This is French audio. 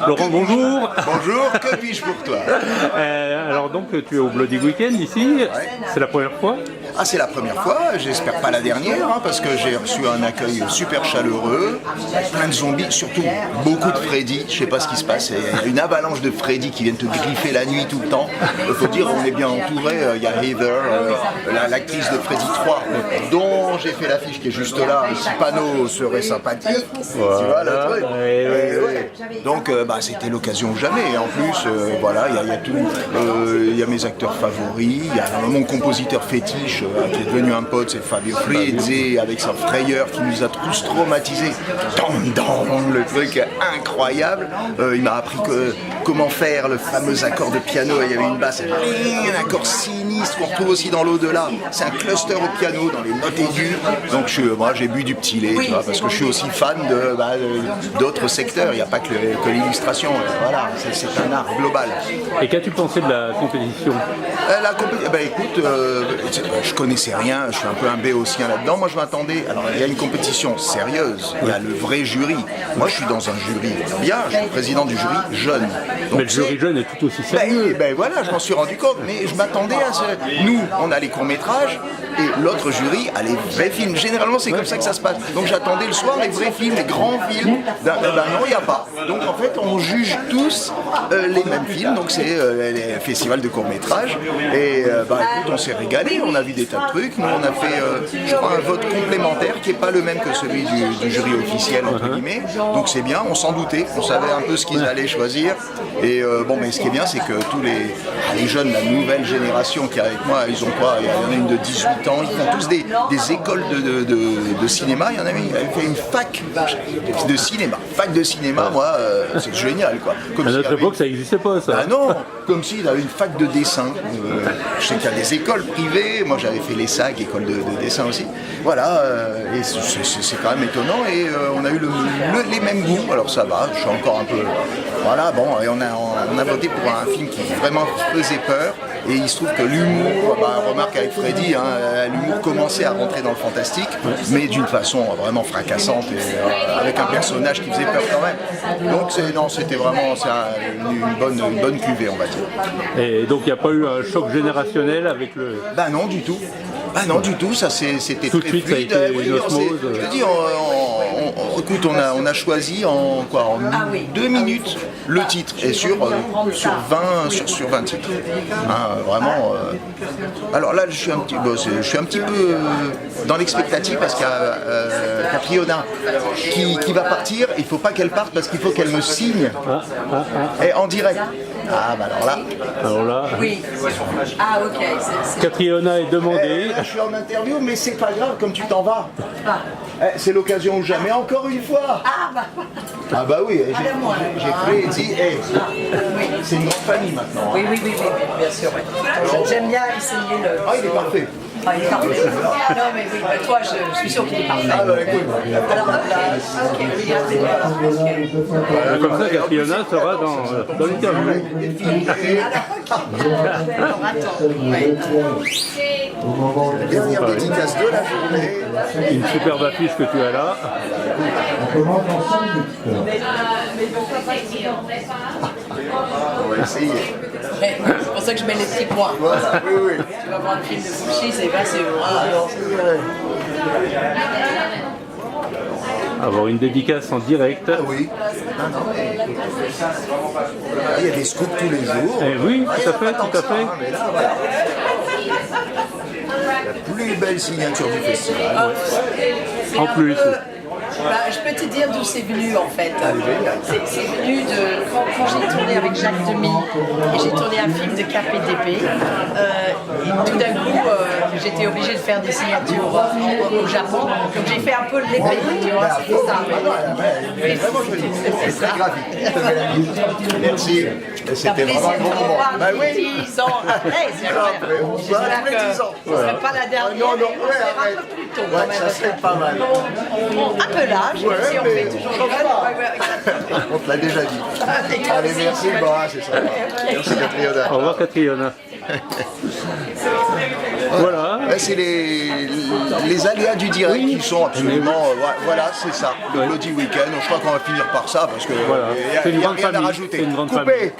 Laurent, bonjour. Bonjour, que puis-je pour toi? Alors donc tu es au Bloody Weekend ici, c'est la première fois? Ah, c'est la première fois, j'espère pas la dernière, hein, parce que j'ai reçu un accueil super chaleureux, plein de zombies, surtout beaucoup de Freddy, je sais pas ce qui se passe, il y a une avalanche de Freddy qui viennent te griffer la nuit tout le temps. Il faut dire, on est bien entouré, il y a Heather, l'actrice de Freddy 3, dont j'ai fait l'affiche qui est juste là, si Pano serait sympathique, Voilà. tu vois le truc. Ouais. Donc c'était l'occasion ou jamais, et en plus, voilà, il y a tout, il y a mes acteurs favoris, il y a mon compositeur fétiche, qui est devenu un pote, c'est Fabio Frizzi, avec sa frayeur qui nous a tous traumatisés. Le truc incroyable. Il m'a appris comment faire le fameux accord de piano. Il y avait une basse, un accord sinistre qu'on retrouve aussi dans l'au-delà. C'est un cluster au piano dans les notes aiguës. Donc moi j'ai bu du petit lait, tu vois, parce que je suis aussi fan d'autres secteurs. Il n'y a pas que l'illustration. Voilà, c'est un art global. Et qu'as-tu pensé de la compétition? Écoute, je connaissais rien, je suis un peu un béotien là-dedans. Moi je m'attendais, alors il y a une compétition sérieuse, il y a le vrai jury. Moi je suis dans un jury bien, je suis président du jury jeune. Donc, mais le jury jeune est tout aussi sérieux. Voilà, je m'en suis rendu compte, mais je m'attendais à ce... Nous, on a les courts-métrages et l'autre jury a les vrais films. Généralement c'est comme ça que ça se passe. Donc j'attendais le soir les vrais films, les grands films. Non, il n'y a pas. Donc en fait on juge tous les mêmes films, donc c'est les festivals de courts-métrages. Et écoute, on s'est régalé, on a vu des tas de trucs. Nous on a fait, je crois, un vote complémentaire qui n'est pas le même que celui du jury officiel, entre guillemets. Donc c'est bien, on s'en doutait, on savait un peu ce qu'ils allaient choisir. Et mais ce qui est bien, c'est que tous les jeunes, la nouvelle génération qui est avec moi, ils ont quoi? Il y en a une de 18 ans, ils font tous des écoles de cinéma. Il y en a une qui avait fait une fac de cinéma. Fac de cinéma, moi, c'est génial, quoi. Comme à notre époque, ça n'existait pas, ça. Ah non, comme s'il avait une fac de dessin. Je sais qu'il y a des écoles privées, moi j'avais fait les SAG, école de dessin aussi. Voilà, et c'est quand même étonnant, et on a eu les mêmes goûts, alors ça va, je suis encore un peu... Voilà, bon, et on a voté pour un film qui vraiment faisait peur, et il se trouve que l'humour, remarque avec Freddy, l'humour commençait à rentrer dans le fantastique, mais d'une façon vraiment fracassante, et avec un personnage qui faisait peur quand même. Donc c'était vraiment une bonne cuvée, on va dire. Et donc il n'y a pas eu un choc générationnel avec le... Non, du tout. Non, du tout, ça c'était tout de très suite, fluide. ça a été une osmose. Je te dis, écoute, on a choisi en 2 minutes le titre, et sur 20 titres. Vraiment. Alors là, je suis un petit peu dans l'expectative, parce qu'il y a Catriona qui va partir. Il ne faut pas qu'elle parte parce qu'il faut qu'elle me signe et en direct. Alors là. Oui. Ah, ok. Catriona est demandée. Je suis en interview, mais c'est pas grave, comme tu t'en vas. C'est l'occasion ou jamais, encore une fois. Ah bah oui, j'ai dit, c'est une grande famille maintenant. Oui, bien sûr. J'aime bien essayer le... Ah, il est parfait. Ah, il est parfait. Non, mais oui, toi, je suis sûr qu'il est parfait. Écoute. Alors, hop là, ok, regardez. Comme ça, Catriona sera dans l'interview. Alors, attends. Dernière dédicace de la journée. Une superbe affiche que tu as là. On va essayer. C'est pour ça que je mets les petits points. Voilà, oui. Tu vas voir le film de Bouchy, c'est pas Avoir une dédicace en direct. Oui. Il y a des scoops tous les jours. Oui, tout à fait. Mais là, la plus belle signature du festival. En plus. Je peux te dire d'où c'est venu en fait. C'est venu de quand j'ai tourné avec Jacques Demy et j'ai tourné un film de KPDP. Et tout d'un coup, j'étais obligée de faire des signatures au Japon. Donc j'ai fait un peu l'épée, tu vois, c'est ça. C'est vraiment joli. C'est très graphique. Merci. C'était vraiment un bon moment. Bah oui. 10 ans après, c'est vrai. J'espère que ce ne serait pas la dernière. Non, on sera un peu plus tôt quand même. Ça serait pas mal. Un peu l'âge, si on fait toujours le on te l'a déjà dit. Allez, merci. C'est ça. Merci, Catriona. Au revoir, Catriona. Voilà. Là, c'est les aléas du direct qui sont absolument... voilà, c'est ça, le Bloody Weekend. Je crois qu'on va finir par ça parce que Voilà. il C'est une n'y a grande rien à famille. rajouter. C'est une grande Coupez.